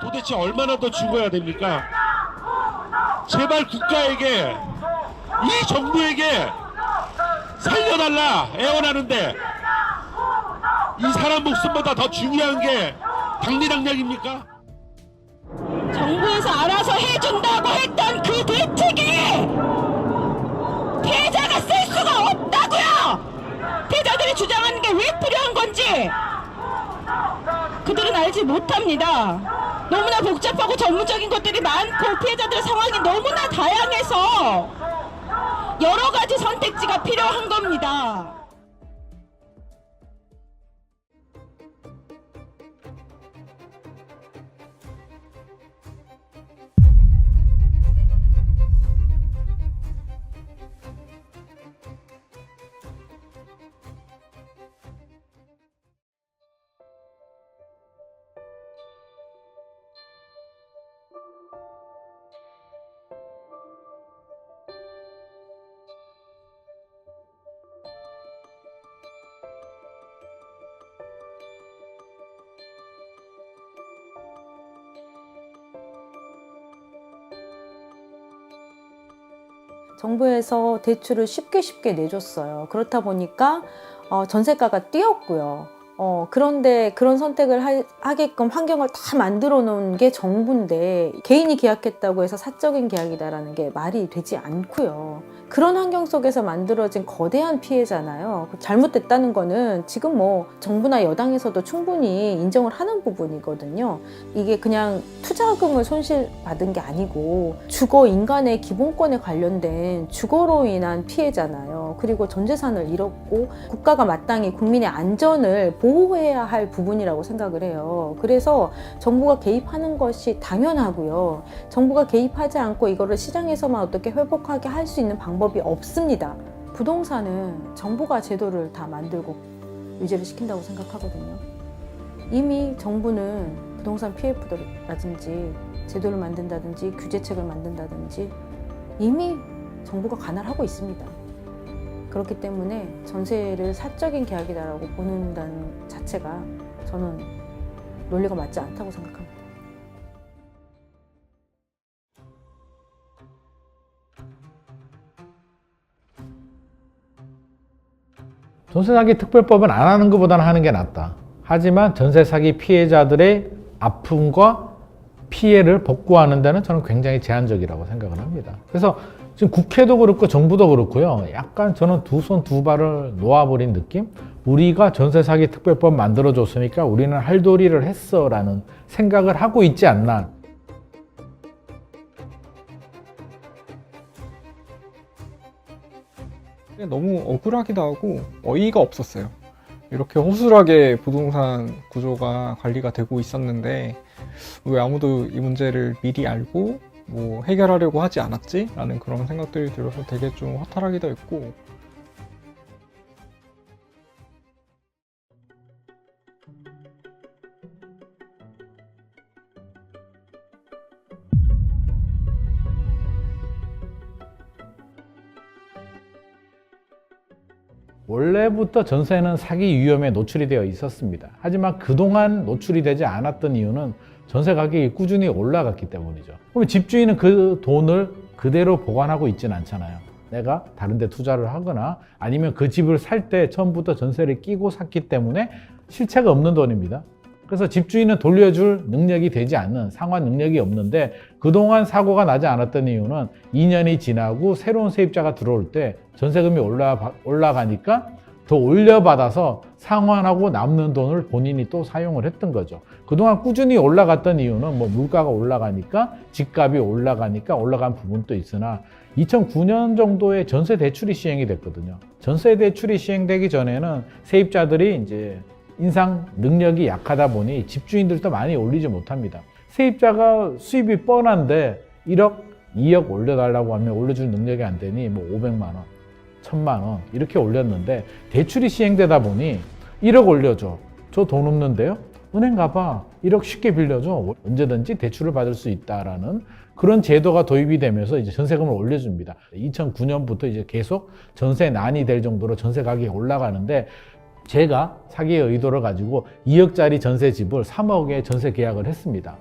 도대체 얼마나 더 죽어야 됩니까? 제발 국가에게, 이 정부에게 살려달라 애원하는데 이 사람 목숨보다 더 중요한 게 당리당략입니까? 정부에서 알아서 해준다고 했던 그 대책이 피해자가 쓸 수가 없다고요! 피해자들이 주장하는 게 왜 필요한 건지 그들은 알지 못합니다. 너무나 복잡하고 전문적인 것들이 많고 피해자들의 상황이 너무나 다양해서 여러 가지 선택지가 필요한 겁니다. 정부에서 대출을 쉽게 내줬어요. 그렇다 보니까 전세가가 뛰었고요. 그런데 그런 선택을 하게끔 환경을 다 만들어 놓은 게 정부인데 개인이 계약했다고 해서 사적인 계약이다라는 게 말이 되지 않고요. 그런 환경 속에서 만들어진 거대한 피해잖아요. 잘못됐다는 거는 지금 뭐 정부나 여당에서도 충분히 인정을 하는 부분이거든요. 이게 그냥 투자금을 손실받은 게 아니고 주거 인간의 기본권에 관련된 주거로 인한 피해잖아요. 그리고 전 재산을 잃었고 국가가 마땅히 국민의 안전을 보호해야 할 부분이라고 생각을 해요. 그래서 정부가 개입하는 것이 당연하고요. 정부가 개입하지 않고 이거를 시장에서만 어떻게 회복하게 할 수 있는 방법이 없습니다. 부동산은 정부가 제도를 다 만들고 유지를 시킨다고 생각하거든요. 이미 정부는 부동산 PF라든지 제도를 만든다든지 규제책을 만든다든지 이미 정부가 관할하고 있습니다. 그렇기 때문에 전세를 사적인 계약이다라고 보는다는 자체가 저는 논리가 맞지 않다고 생각합니다. 전세 사기 특별법은 안 하는 것보다는 하는 게 낫다. 하지만 전세 사기 피해자들의 아픔과 피해를 복구하는 데는 저는 굉장히 제한적이라고 생각을 합니다. 그래서 지금 국회도 그렇고 정부도 그렇고요. 약간 저는 두 손 두 발을 놓아버린 느낌? 우리가 전세 사기 특별법 만들어줬으니까 우리는 할 도리를 했어 라는 생각을 하고 있지 않나. 너무 억울하기도 하고 어이가 없었어요. 이렇게 허술하게 부동산 구조가 관리가 되고 있었는데 왜 아무도 이 문제를 미리 알고 뭐 해결하려고 하지 않았지? 라는 그런 생각들이 들어서 되게 좀 허탈하기도 했고, 원래부터 전세는 사기 위험에 노출이 되어 있었습니다. 하지만 그동안 노출이 되지 않았던 이유는 전세 가격이 꾸준히 올라갔기 때문이죠. 그럼 집주인은 그 돈을 그대로 보관하고 있지는 않잖아요. 내가 다른 데 투자를 하거나 아니면 그 집을 살 때 처음부터 전세를 끼고 샀기 때문에 실체가 없는 돈입니다. 그래서 집주인은 돌려줄 능력이 되지 않는 상환 능력이 없는데 그동안 사고가 나지 않았던 이유는 2년이 지나고 새로운 세입자가 들어올 때 전세금이 올라가니까 더 올려받아서 상환하고 남는 돈을 본인이 또 사용을 했던 거죠. 그동안 꾸준히 올라갔던 이유는 뭐 물가가 올라가니까 집값이 올라가니까 올라간 부분도 있으나 2009년 정도에 전세 대출이 시행이 됐거든요. 전세 대출이 시행되기 전에는 세입자들이 이제 인상 능력이 약하다 보니 집주인들도 많이 올리지 못합니다. 세입자가 수입이 뻔한데 1억, 2억 올려달라고 하면 올려줄 능력이 안 되니 뭐 500만 원, 1000만 원 이렇게 올렸는데 대출이 시행되다 보니 1억 올려줘. 저 돈 없는데요? 은행 가봐. 1억 쉽게 빌려줘. 언제든지 대출을 받을 수 있다라는 그런 제도가 도입이 되면서 이제 전세금을 올려줍니다. 2009년부터 이제 계속 전세 난이 될 정도로 전세 가격이 올라가는데 제가 사기의 의도를 가지고 2억짜리 전세 집을 3억에 전세 계약을 했습니다.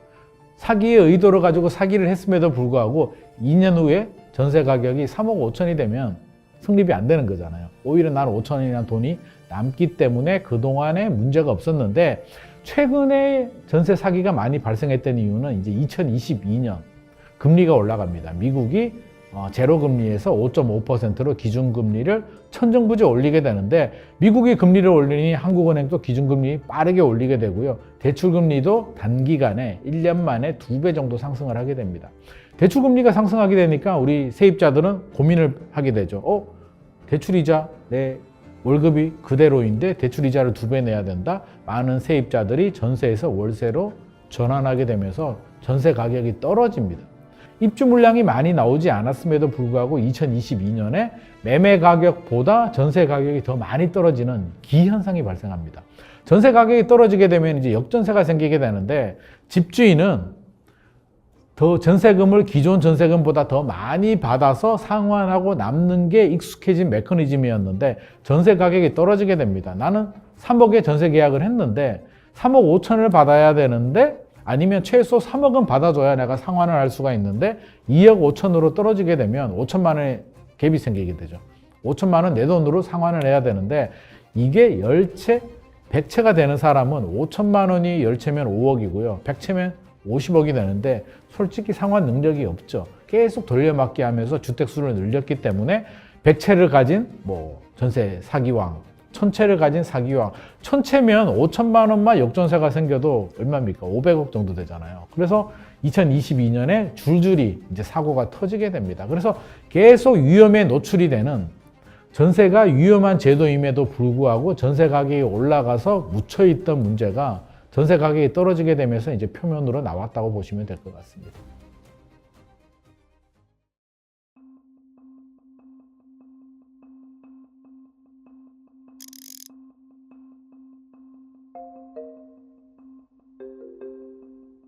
사기의 의도를 가지고 사기를 했음에도 불구하고 2년 후에 전세 가격이 3억 5천이 되면 성립이 안 되는 거잖아요. 오히려 나는 5천원이라는 돈이 남기 때문에 그동안에 문제가 없었는데, 최근에 전세 사기가 많이 발생했던 이유는 이제 2022년 금리가 올라갑니다. 미국이 제로금리에서 5.5%로 기준금리를 천정부지 올리게 되는데, 미국이 금리를 올리니 한국은행도 기준금리 빠르게 올리게 되고요. 대출금리도 단기간에 1년 만에 2배 정도 상승을 하게 됩니다. 대출금리가 상승하게 되니까 우리 세입자들은 고민을 하게 되죠. 대출이자 내 월급이 그대로인데 대출이자를 2배 내야 된다. 많은 세입자들이 전세에서 월세로 전환하게 되면서 전세 가격이 떨어집니다. 입주 물량이 많이 나오지 않았음에도 불구하고 2022년에 매매 가격보다 전세 가격이 더 많이 떨어지는 기현상이 발생합니다. 전세 가격이 떨어지게 되면 이제 역전세가 생기게 되는데, 집주인은 더 전세금을 기존 전세금보다 더 많이 받아서 상환하고 남는 게 익숙해진 메커니즘이었는데, 전세 가격이 떨어지게 됩니다. 나는 3억에 전세 계약을 했는데 3억 5천을 받아야 되는데, 아니면 최소 3억은 받아줘야 내가 상환을 할 수가 있는데 2억 5천으로 떨어지게 되면 5천만 원의 갭이 생기게 되죠. 5천만 원 내 돈으로 상환을 해야 되는데, 이게 10채, 100채가 되는 사람은 5천만 원이 10채면 5억이고요. 100채면 50억이 되는데 솔직히 상환 능력이 없죠. 계속 돌려막기 하면서 주택수를 늘렸기 때문에 100채를 가진 전세 사기왕, 1000채를 가진 사기왕, 1000채면 5천만 원만 역전세가 생겨도 얼마입니까? 500억 정도 되잖아요. 그래서 2022년에 줄줄이 이제 사고가 터지게 됩니다. 그래서 계속 위험에 노출이 되는, 전세가 위험한 제도임에도 불구하고 전세 가격이 올라가서 묻혀있던 문제가 전세 가격이 떨어지게 되면서 이제 표면으로 나왔다고 보시면 될 것 같습니다.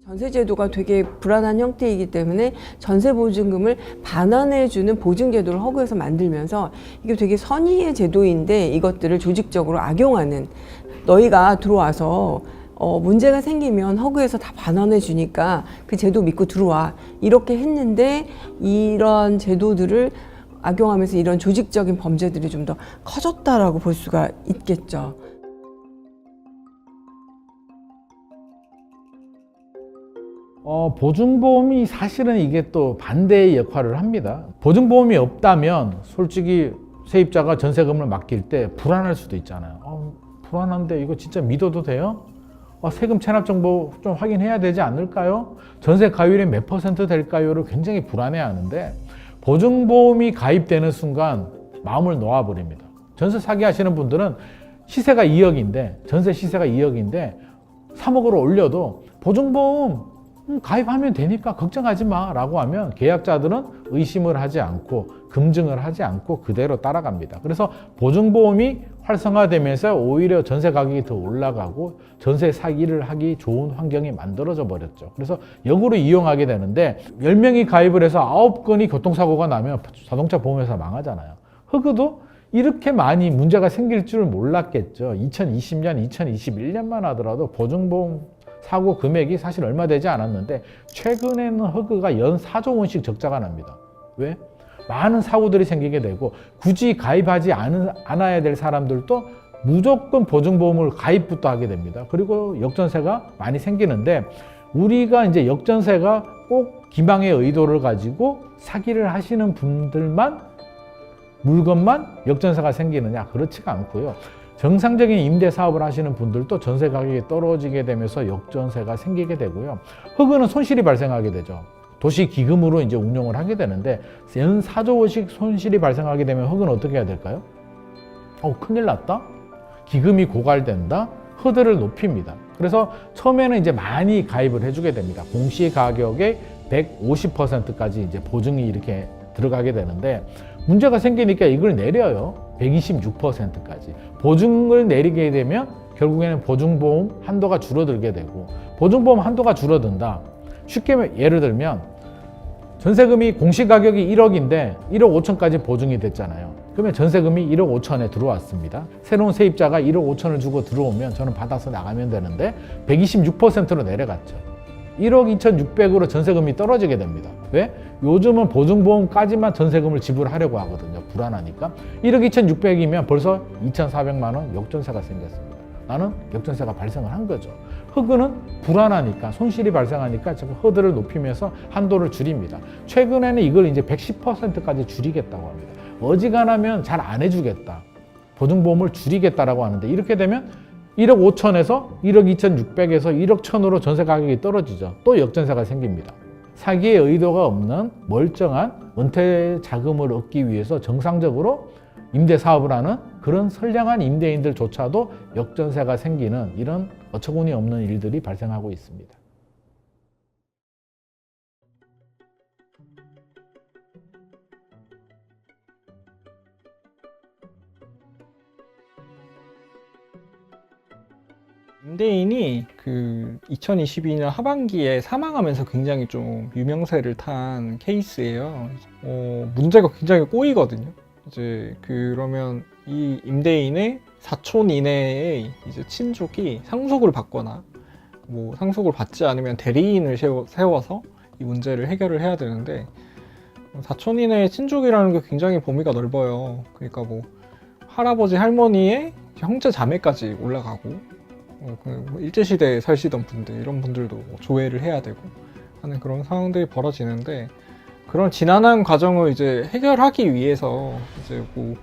전세제도가 되게 불안한 형태이기 때문에 전세보증금을 반환해주는 보증제도를 허그해서 만들면서, 이게 되게 선의의 제도인데 이것들을 조직적으로 악용하는, 너희가 들어와서 문제가 생기면 허그해서 다 반환해 주니까 그 제도 믿고 들어와, 이렇게 했는데 이런 제도들을 악용하면서 이런 조직적인 범죄들이 좀 더 커졌다라고 볼 수가 있겠죠. 보증보험이 사실은 이게 또 반대의 역할을 합니다. 보증보험이 없다면 솔직히 세입자가 전세금을 맡길 때 불안할 수도 있잖아요. 불안한데 이거 진짜 믿어도 돼요? 세금 체납 정보 좀 확인해야 되지 않을까요? 전세 가율이 몇 % 될까요?를 굉장히 불안해하는데, 보증보험이 가입되는 순간 마음을 놓아버립니다. 전세 사기 하시는 분들은 시세가 2억인데, 전세 시세가 2억인데 3억으로 올려도 보증보험 가입하면 되니까 걱정하지 마 라고 하면 계약자들은 의심을 하지 않고 금증을 하지 않고 그대로 따라갑니다. 그래서 보증보험이 활성화되면서 오히려 전세 가격이 더 올라가고 전세 사기를 하기 좋은 환경이 만들어져 버렸죠. 그래서 역으로 이용하게 되는데, 10명이 가입을 해서 9건이 교통사고가 나면 자동차 보험회사 망하잖아요. 흑우도 이렇게 많이 문제가 생길 줄 몰랐겠죠. 2020년, 2021년만 하더라도 보증보험 사고 금액이 사실 얼마 되지 않았는데, 최근에는 허그가 연 4조 원씩 적자가 납니다. 왜? 많은 사고들이 생기게 되고, 굳이 가입하지 않아야 될 사람들도 무조건 보증보험을 가입부터 하게 됩니다. 그리고 역전세가 많이 생기는데, 우리가 이제 역전세가 꼭 기망의 의도를 가지고 사기를 하시는 분들만, 물건만 역전세가 생기느냐? 그렇지가 않고요. 정상적인 임대 사업을 하시는 분들도 전세 가격이 떨어지게 되면서 역전세가 생기게 되고요. 흑은은 손실이 발생하게 되죠. 도시 기금으로 이제 운용을 하게 되는데, 연 4조 원씩 손실이 발생하게 되면 흑은 어떻게 해야 될까요? 큰일 났다? 기금이 고갈된다? 허들을 높입니다. 그래서 처음에는 이제 많이 가입을 해주게 됩니다. 공시 가격의 150%까지 이제 보증이 이렇게 들어가게 되는데, 문제가 생기니까 이걸 내려요. 126%까지. 보증을 내리게 되면 결국에는 보증보험 한도가 줄어들게 되고, 보증보험 한도가 줄어든다. 쉽게 예를 들면 전세금이 공시가격이 1억인데 1억 5천까지 보증이 됐잖아요. 그러면 전세금이 1억 5천에 들어왔습니다. 새로운 세입자가 1억 5천을 주고 들어오면 저는 받아서 나가면 되는데 126%로 내려갔죠. 1억 2,600으로 전세금이 떨어지게 됩니다. 왜? 요즘은 보증보험까지만 전세금을 지불하려고 하거든요. 불안하니까. 1억 2,600이면 벌써 2,400만 원 역전세가 생겼습니다. 나는 역전세가 발생을 한 거죠. 흑은은 불안하니까, 손실이 발생하니까 지금 허들을 높이면서 한도를 줄입니다. 최근에는 이걸 이제 110%까지 줄이겠다고 합니다. 어지간하면 잘 안 해주겠다. 보증보험을 줄이겠다라고 하는데, 이렇게 되면 1억 5천에서 1억 2,600에서 1억 1,000으로 전세 가격이 떨어지죠. 또 역전세가 생깁니다. 사기의 의도가 없는 멀쩡한 은퇴 자금을 얻기 위해서 정상적으로 임대 사업을 하는 그런 선량한 임대인들조차도 역전세가 생기는 이런 어처구니 없는 일들이 발생하고 있습니다. 임대인이 그 2022년 하반기에 사망하면서 굉장히 좀 유명세를 탄 케이스예요. 문제가 굉장히 꼬이거든요. 이제 그러면 이 임대인의 사촌 이내에 이제 친족이 상속을 받거나 뭐 상속을 받지 않으면 대리인을 세워서 이 문제를 해결을 해야 되는데, 사촌 이내의 친족이라는 게 굉장히 범위가 넓어요. 그러니까 뭐 할아버지 할머니의 형제 자매까지 올라가고, 일제시대에 살시던 분들, 이런 분들도 조회를 해야 되고 하는 그런 상황들이 벌어지는데, 그런 지난한 과정을 이제 해결하기 위해서 이제 뭐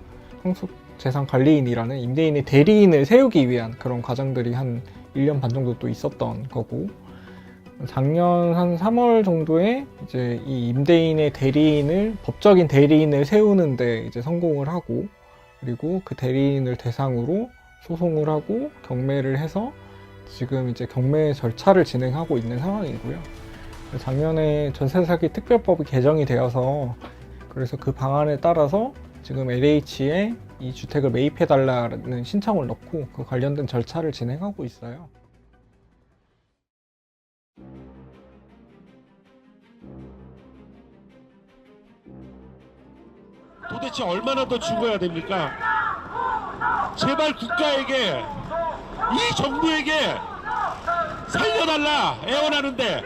상속재산관리인이라는 임대인의 대리인을 세우기 위한 그런 과정들이 한 1년 반 정도 또 있었던 거고, 작년 한 3월 정도에 이제 이 임대인의 대리인을, 법적인 대리인을 세우는데 이제 성공을 하고, 그리고 그 대리인을 대상으로 소송을 하고 경매를 해서 지금 이제 경매 절차를 진행하고 있는 상황이고요. 작년에 전세 사기 특별법이 개정이 되어서, 그래서 그 방안에 따라서 지금 LH에 이 주택을 매입해달라는 신청을 넣고 그 관련된 절차를 진행하고 있어요. 도대체 얼마나 더 죽어야 됩니까? 제발 국가에게, 이 정부에게 살려달라 애원하는데,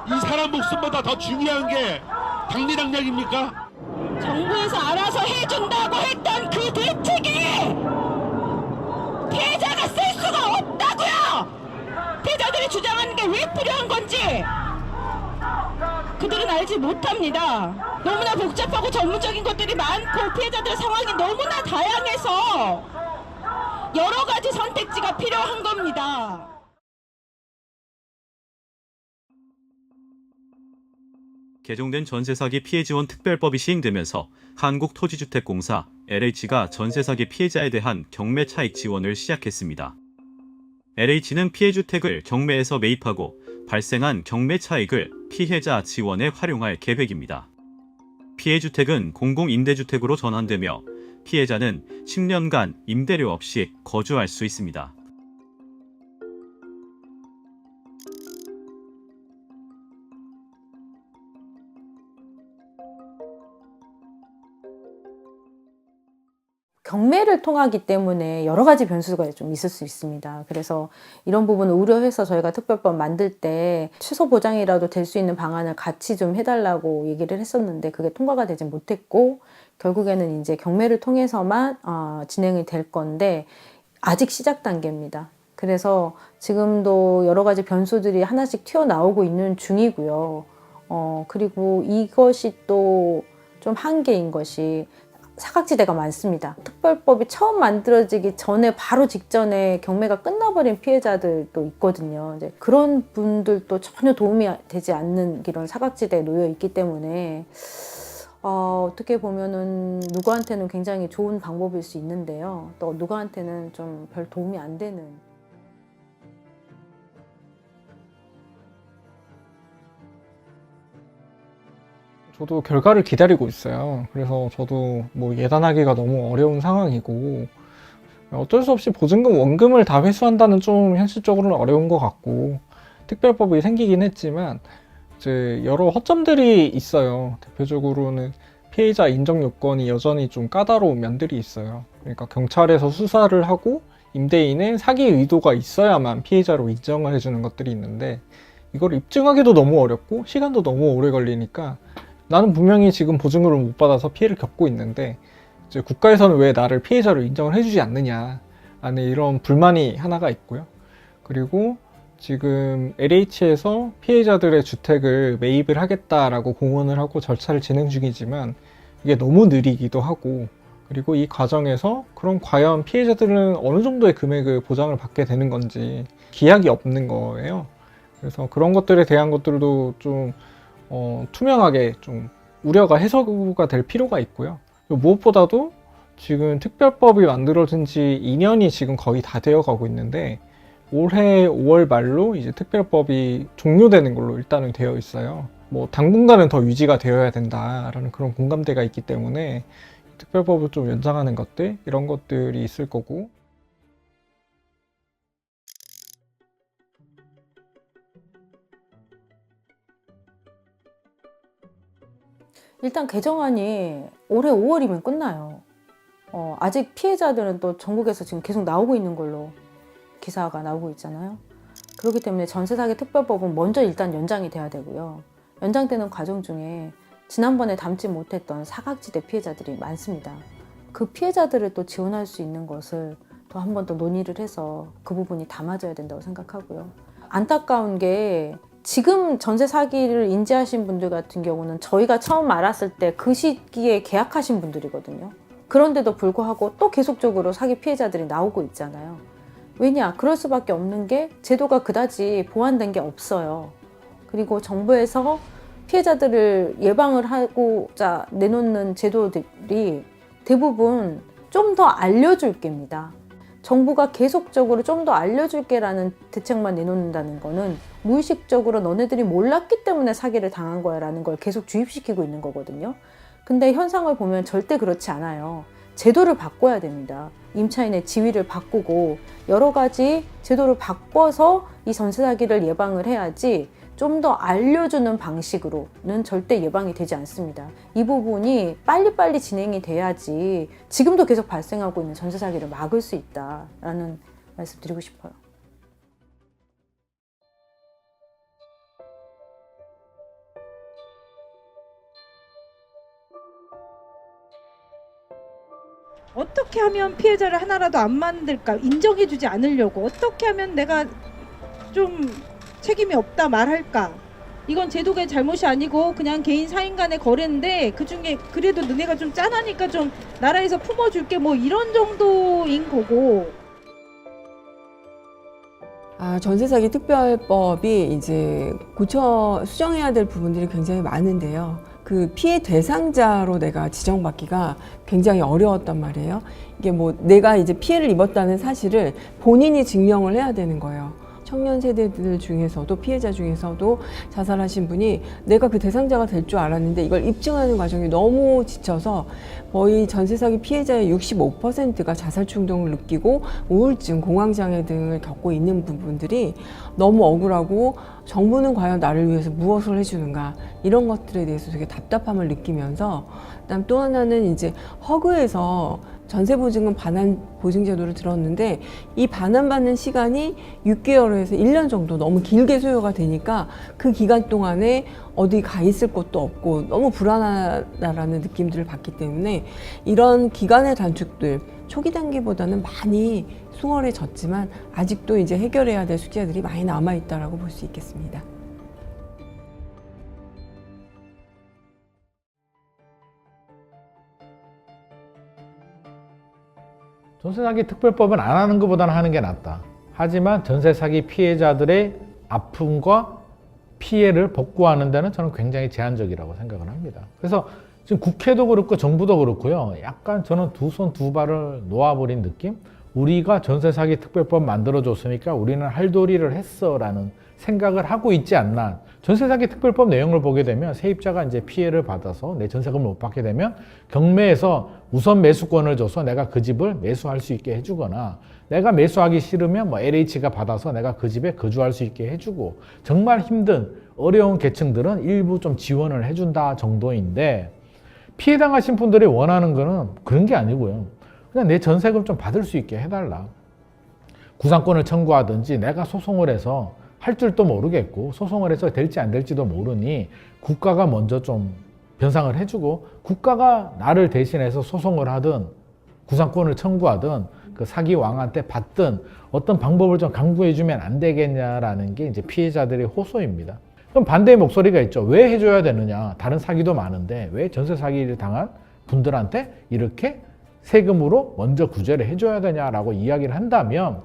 이 사람 목숨보다 더 중요한 게 당리당략입니까? 정부에서 알아서 해준다고 했던 그 대책이 피해자가 쓸 수가 없다고요! 피해자들이 주장하는 게 왜 필요한 건지 그들은 알지 못합니다. 너무나 복잡하고 전문적인 것들이 많고 피해자들의 상황이 너무나 다양해서 여러 가지 선택지가 필요한 겁니다. 개정된 전세사기 피해지원 특별법이 시행되면서 한국토지주택공사 LH가 전세사기 피해자에 대한 경매 차익 지원을 시작했습니다. LH는 피해주택을 경매에서 매입하고 발생한 경매 차익을 피해자 지원에 활용할 계획입니다. 피해주택은 공공임대주택으로 전환되며 피해자는 10년간 임대료 없이 거주할 수 있습니다. 경매를 통하기 때문에 여러 가지 변수가 좀 있을 수 있습니다. 그래서 이런 부분을 우려해서 저희가 특별법 만들 때 취소 보장이라도 될 수 있는 방안을 같이 좀 해달라고 얘기를 했었는데, 그게 통과가 되지 못했고, 결국에는 이제 경매를 통해서만 진행이 될 건데, 아직 시작 단계입니다. 그래서 지금도 여러 가지 변수들이 하나씩 튀어나오고 있는 중이고요. 그리고 이것이 또 좀 한계인 것이 사각지대가 많습니다. 특별법이 처음 만들어지기 전에 바로 직전에 경매가 끝나버린 피해자들도 있거든요. 이제 그런 분들도 전혀 도움이 되지 않는 이런 사각지대에 놓여 있기 때문에 어떻게 보면은 누구한테는 굉장히 좋은 방법일 수 있는데요. 또 누구한테는 좀 별 도움이 안 되는. 저도 결과를 기다리고 있어요. 그래서 저도 뭐 예단하기가 너무 어려운 상황이고, 어쩔 수 없이 보증금 원금을 다 회수한다는 좀 현실적으로는 어려운 것 같고, 특별법이 생기긴 했지만 이제 여러 허점들이 있어요. 대표적으로는 피해자 인정 요건이 여전히 좀 까다로운 면들이 있어요. 그러니까 경찰에서 수사를 하고 임대인은 사기 의도가 있어야만 피해자로 인정을 해주는 것들이 있는데 이걸 입증하기도 너무 어렵고 시간도 너무 오래 걸리니까 나는 분명히 지금 보증금을 못 받아서 피해를 겪고 있는데 이제 국가에서는 왜 나를 피해자로 인정을 해주지 않느냐 라는 이런 불만이 하나가 있고요. 그리고 지금 LH에서 피해자들의 주택을 매입을 하겠다라고 공언을 하고 절차를 진행 중이지만 이게 너무 느리기도 하고, 그리고 이 과정에서 그럼 과연 피해자들은 어느 정도의 금액을 보장을 받게 되는 건지 기약이 없는 거예요. 그래서 그런 것들에 대한 것들도 좀 투명하게 좀 우려가 해소가 될 필요가 있고요. 무엇보다도 지금 특별법이 만들어진 지 2년이 지금 거의 다 되어 가고 있는데 올해 5월 말로 이제 특별법이 종료되는 걸로 일단은 되어 있어요. 뭐 당분간은 더 유지가 되어야 된다라는 그런 공감대가 있기 때문에 특별법을 좀 연장하는 것들, 이런 것들이 있을 거고. 일단 개정안이 올해 5월이면 끝나요. 아직 피해자들은 또 전국에서 지금 계속 나오고 있는 걸로 기사가 나오고 있잖아요. 그렇기 때문에 전세사기 특별법은 먼저 일단 연장이 돼야 되고요. 연장되는 과정 중에 지난번에 담지 못했던 사각지대 피해자들이 많습니다. 그 피해자들을 또 지원할 수 있는 것을 또 한 번 더 논의를 해서 그 부분이 담아져야 된다고 생각하고요. 안타까운 게 지금 전세 사기를 인지하신 분들 같은 경우는 저희가 처음 알았을 때 그 시기에 계약하신 분들이거든요. 그런데도 불구하고 또 계속적으로 사기 피해자들이 나오고 있잖아요. 왜냐? 그럴 수밖에 없는 게 제도가 그다지 보완된 게 없어요. 그리고 정부에서 피해자들을 예방을 하고자 내놓는 제도들이 대부분 좀 더 알려줄 게입니다. 정부가 계속적으로 좀 더 알려줄게라는 대책만 내놓는다는 거는 무의식적으로 너네들이 몰랐기 때문에 사기를 당한 거야 라는 걸 계속 주입시키고 있는 거거든요. 근데 현상을 보면 절대 그렇지 않아요. 제도를 바꿔야 됩니다. 임차인의 지위를 바꾸고 여러 가지 제도를 바꿔서 이 전세 사기를 예방을 해야지 좀 더 알려주는 방식으로는 절대 예방이 되지 않습니다. 이 부분이 빨리빨리 진행이 돼야지 지금도 계속 발생하고 있는 전세 사기를 막을 수 있다라는 말씀 드리고 싶어요. 어떻게 하면 피해자를 하나라도 안 만들까, 인정해주지 않으려고 어떻게 하면 내가 좀 책임이 없다 말할까. 이건 제도의 잘못이 아니고 그냥 개인 사인 간의 거래인데 그중에 그래도 너네가 좀 짠하니까 좀 나라에서 품어줄게 뭐 이런 정도인 거고. 전세사기 특별법이 이제 수정해야 될 부분들이 굉장히 많은데요. 그 피해 대상자로 내가 지정받기가 굉장히 어려웠단 말이에요. 이게 뭐 내가 이제 피해를 입었다는 사실을 본인이 증명을 해야 되는 거예요. 청년 세대들 중에서도 피해자 중에서도 자살하신 분이 내가 그 대상자가 될 줄 알았는데 이걸 입증하는 과정이 너무 지쳐서 거의 전세사기 피해자의 65%가 자살 충동을 느끼고 우울증, 공황장애 등을 겪고 있는 부분들이 너무 억울하고 정부는 과연 나를 위해서 무엇을 해주는가 이런 것들에 대해서 되게 답답함을 느끼면서, 그다음 또 하나는 이제 허그에서 전세보증금 반환 보증제도를 들었는데 이 반환받는 시간이 6개월에서 1년 정도 너무 길게 소요가 되니까 그 기간 동안에 어디 가 있을 곳도 없고 너무 불안하다라는 느낌들을 받기 때문에 이런 기간의 단축들 초기 단계보다는 많이 수월해졌지만 아직도 이제 해결해야 될 숙제들이 많이 남아있다라고 볼 수 있겠습니다. 전세사기 특별법은 안 하는 것보다는 하는 게 낫다. 하지만 전세사기 피해자들의 아픔과 피해를 복구하는 데는 저는 굉장히 제한적이라고 생각을 합니다. 그래서 지금 국회도 그렇고 정부도 그렇고요. 약간 저는 두 손 두 발을 놓아버린 느낌? 우리가 전세사기 특별법 만들어줬으니까 우리는 할 도리를 했어 라는 생각을 하고 있지 않나. 전세사기 특별법 내용을 보게 되면 세입자가 이제 피해를 받아서 내 전세금을 못 받게 되면 경매에서 우선 매수권을 줘서 내가 그 집을 매수할 수 있게 해주거나, 내가 매수하기 싫으면 뭐 LH가 받아서 내가 그 집에 거주할 수 있게 해주고, 정말 힘든 어려운 계층들은 일부 좀 지원을 해준다 정도인데, 피해당하신 분들이 원하는 거는 그런 게 아니고요. 그냥 내 전세금 좀 받을 수 있게 해달라. 구상권을 청구하든지 내가 소송을 해서 할 줄도 모르겠고 소송을 해서 될지 안 될지도 모르니 국가가 먼저 좀 변상을 해주고 국가가 나를 대신해서 소송을 하든 구상권을 청구하든 그 사기 왕한테 받든 어떤 방법을 좀 강구해주면 안 되겠냐라는 게 이제 피해자들의 호소입니다. 그럼 반대의 목소리가 있죠. 왜 해줘야 되느냐? 다른 사기도 많은데 왜 전세 사기를 당한 분들한테 이렇게 세금으로 먼저 구제를 해줘야 되냐라고 이야기를 한다면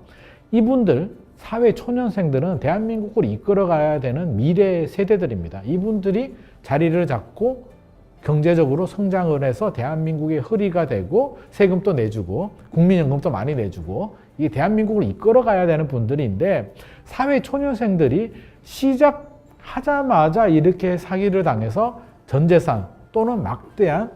이분들 사회 초년생들은 대한민국을 이끌어가야 되는 미래 세대들입니다. 이분들이 자리를 잡고 경제적으로 성장을 해서 대한민국의 허리가 되고 세금도 내주고 국민연금도 많이 내주고 이 대한민국을 이끌어가야 되는 분들인데 사회 초년생들이 시작하자마자 이렇게 사기를 당해서 전 재산 또는 막대한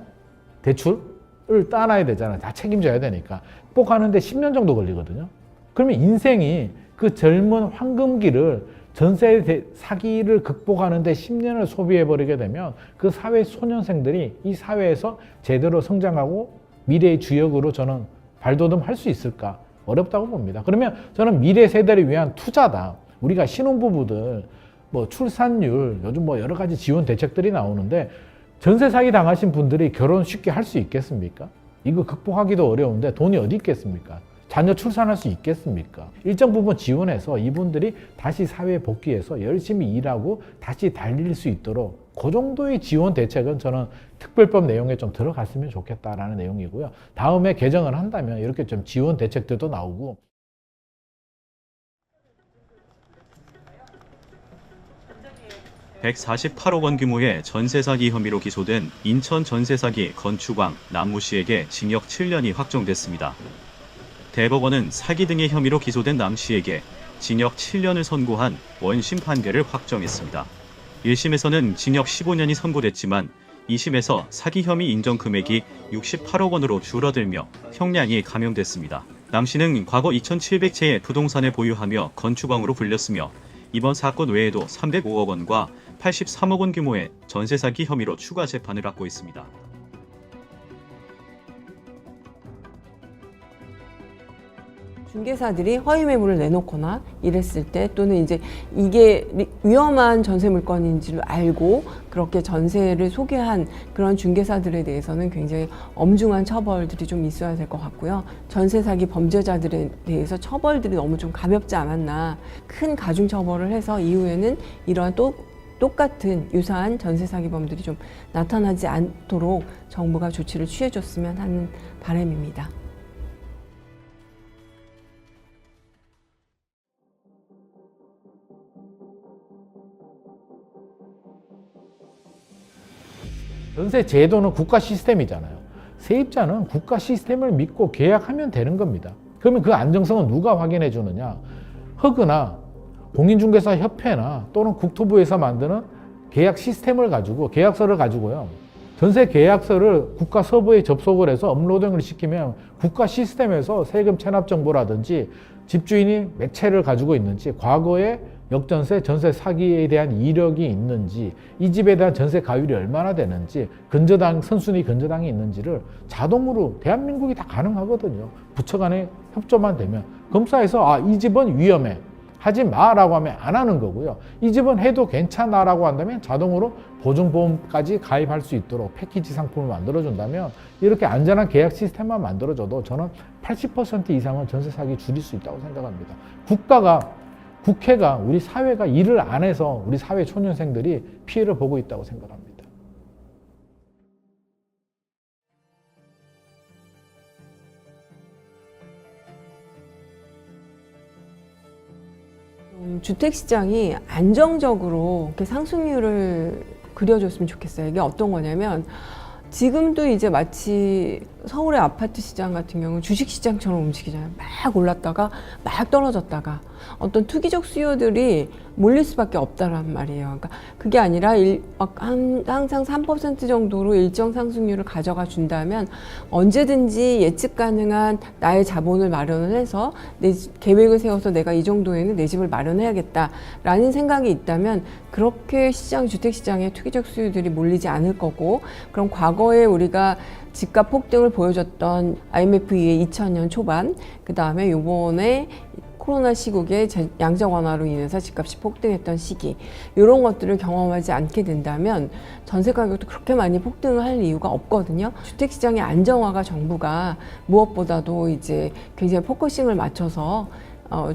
대출을 따놔야 되잖아요. 다 책임져야 되니까. 극복하는데 10년 정도 걸리거든요. 그러면 인생이 그 젊은 황금기를 전세 사기를 극복하는데 10년을 소비해버리게 되면 그 사회 소년생들이 이 사회에서 제대로 성장하고 미래의 주역으로 저는 발돋움할 수 있을까? 어렵다고 봅니다. 그러면 저는 미래 세대를 위한 투자다. 우리가 신혼부부들 뭐 출산율 요즘 뭐 여러 가지 지원 대책들이 나오는데 전세 사기 당하신 분들이 결혼 쉽게 할 수 있겠습니까? 이거 극복하기도 어려운데 돈이 어디 있겠습니까? 자녀 출산할 수 있겠습니까? 일정 부분 지원해서 이분들이 다시 사회에 복귀해서 열심히 일하고 다시 달릴 수 있도록 그 정도의 지원 대책은 저는 특별법 내용에 좀 들어갔으면 좋겠다라는 내용이고요. 다음에 개정을 한다면 이렇게 좀 지원 대책들도 나오고 148억 원 규모의 전세 사기 혐의로 기소된 인천 전세 사기 건축왕 남모 씨에게 징역 7년이 확정됐습니다. 대법원은 사기 등의 혐의로 기소된 남 씨에게 징역 7년을 선고한 원심 판결을 확정했습니다. 1심에서는 징역 15년이 선고됐지만 2심에서 사기 혐의 인정 금액이 68억 원으로 줄어들며 형량이 감형됐습니다. 남 씨는 과거 2,700채의 부동산을 보유하며 건축왕으로 불렸으며 이번 사건 외에도 305억 원과 83억 원 규모의 전세 사기 혐의로 추가 재판을 받고 있습니다. 중개사들이 허위 매물을 내놓거나 이랬을 때 또는 이제 이게 위험한 전세 물건인지를 알고 그렇게 전세를 소개한 그런 중개사들에 대해서는 굉장히 엄중한 처벌들이 좀 있어야 될 것 같고요. 전세 사기 범죄자들에 대해서 처벌들이 너무 좀 가볍지 않았나. 큰 가중 처벌을 해서 이후에는 이러한 똑같은 유사한 전세 사기범들이 좀 나타나지 않도록 정부가 조치를 취해줬으면 하는 바람입니다. 전세 제도는 국가 시스템이잖아요. 세입자는 국가 시스템을 믿고 계약하면 되는 겁니다. 그러면 그 안정성은 누가 확인해 주느냐? 허그나 공인중개사 협회나 또는 국토부에서 만드는 계약 시스템을 가지고 계약서를 가지고요. 전세 계약서를 국가 서버에 접속을 해서 업로딩을 시키면 국가 시스템에서 세금 체납 정보라든지 집주인이 몇 채를 가지고 있는지 과거에 역전세, 전세 사기에 대한 이력이 있는지 이 집에 대한 전세 가율이 얼마나 되는지 근저당, 선순위 근저당이 있는지를 자동으로 대한민국이 다 가능하거든요. 부처 간에 협조만 되면 검사에서 이 집은 위험해 하지 마라고 하면 안 하는 거고요. 이 집은 해도 괜찮아라고 한다면 자동으로 보증보험까지 가입할 수 있도록 패키지 상품을 만들어준다면 이렇게 안전한 계약 시스템만 만들어줘도 저는 80% 이상은 전세 사기 줄일 수 있다고 생각합니다. 국회가 우리 사회가 일을 안 해서 우리 사회 초년생들이 피해를 보고 있다고 생각합니다. 주택시장이 안정적으로 이렇게 상승률을 그려줬으면 좋겠어요. 이게 어떤 거냐면 지금도 이제 마치 서울의 아파트 시장 같은 경우는 주식시장처럼 움직이잖아요. 막 올랐다가 막 떨어졌다가 어떤 투기적 수요들이 몰릴 수밖에 없다란 말이에요. 그러니까 그게 아니라 항상 3% 정도로 일정 상승률을 가져가 준다면 언제든지 예측 가능한 나의 자본을 마련을 해서 내 계획을 세워서 내가 이 정도에는 내 집을 마련해야겠다라는 생각이 있다면 그렇게 주택시장에 투기적 수요들이 몰리지 않을 거고 그럼 과거에 우리가 집값 폭등을 보여줬던 IMF 이후에 2000년 초반 그 다음에 요번에 코로나 시국에 양적 완화로 인해서 집값이 폭등했던 시기, 이런 것들을 경험하지 않게 된다면 전세 가격도 그렇게 많이 폭등을 할 이유가 없거든요. 주택 시장의 안정화가 정부가 무엇보다도 이제 굉장히 포커싱을 맞춰서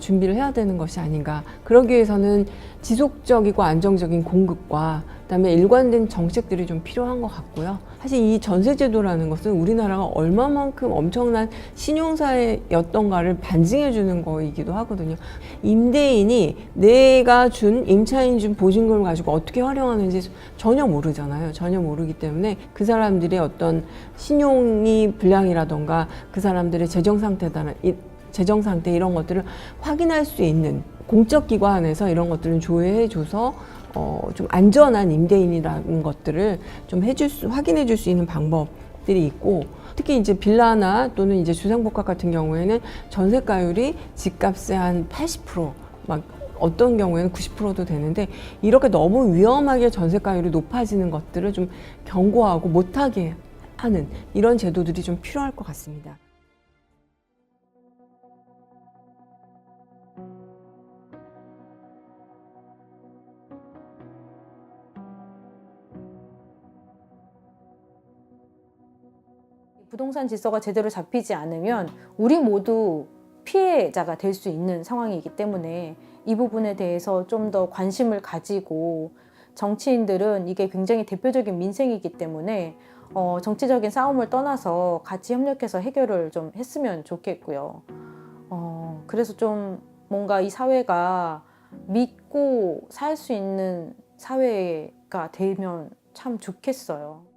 준비를 해야 되는 것이 아닌가. 그러기 위해서는 지속적이고 안정적인 공급과 그다음에 일관된 정책들이 좀 필요한 것 같고요. 사실 이 전세제도라는 것은 우리나라가 얼마만큼 엄청난 신용사회였던가를 반증해 주는 거이기도 하거든요. 임대인이 내가 준 임차인 준 보증금을 가지고 어떻게 활용하는지 전혀 모르잖아요. 전혀 모르기 때문에 그 사람들의 어떤 신용이 불량이라던가 그 사람들의 재정 상태 이런 것들을 확인할 수 있는 공적 기관에서 이런 것들을 조회해줘서 좀 안전한 임대인이라는 것들을 좀 확인해 줄 수 있는 방법들이 있고, 특히 이제 빌라나 또는 이제 주상복합 같은 경우에는 전세가율이 집값의 한 80%, 막 어떤 경우에는 90%도 되는데, 이렇게 너무 위험하게 전세가율이 높아지는 것들을 좀 경고하고 못하게 하는 이런 제도들이 좀 필요할 것 같습니다. 부동산 질서가 제대로 잡히지 않으면 우리 모두 피해자가 될 수 있는 상황이기 때문에 이 부분에 대해서 좀 더 관심을 가지고, 정치인들은 이게 굉장히 대표적인 민생이기 때문에 정치적인 싸움을 떠나서 같이 협력해서 해결을 좀 했으면 좋겠고요. 그래서 좀 뭔가 이 사회가 믿고 살 수 있는 사회가 되면 참 좋겠어요.